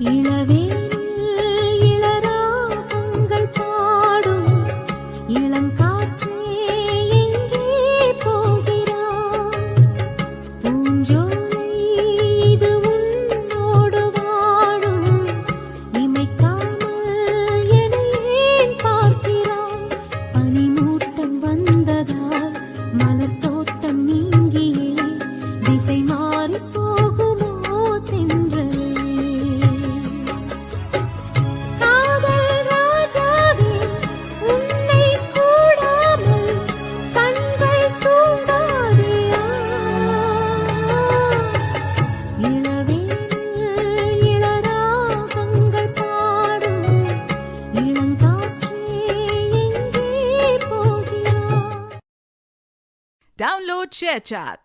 இளவேனில் இளராகங்கள் பாடும் இளங்காற்றே எங்கே போகிறாய்? பூஞ்சோலை இது உன்னோடு வாழும், இமைக்காமல் என்னை ஏன் பார்க்கிறாய்? பனிமூட்டம் வந்ததால் மலர் தோட்டம் நீங்கியே திசை மாறி போகுமோ தென்றலே? காதல் ராஜாவே, உன்னை கூடாமல் கண்கள் தூங்காதேயா? இளவேனில் இளராகங்கள் பாடும் இளங்காற்றே எங்கே போகிறாய்? Download ShareChat.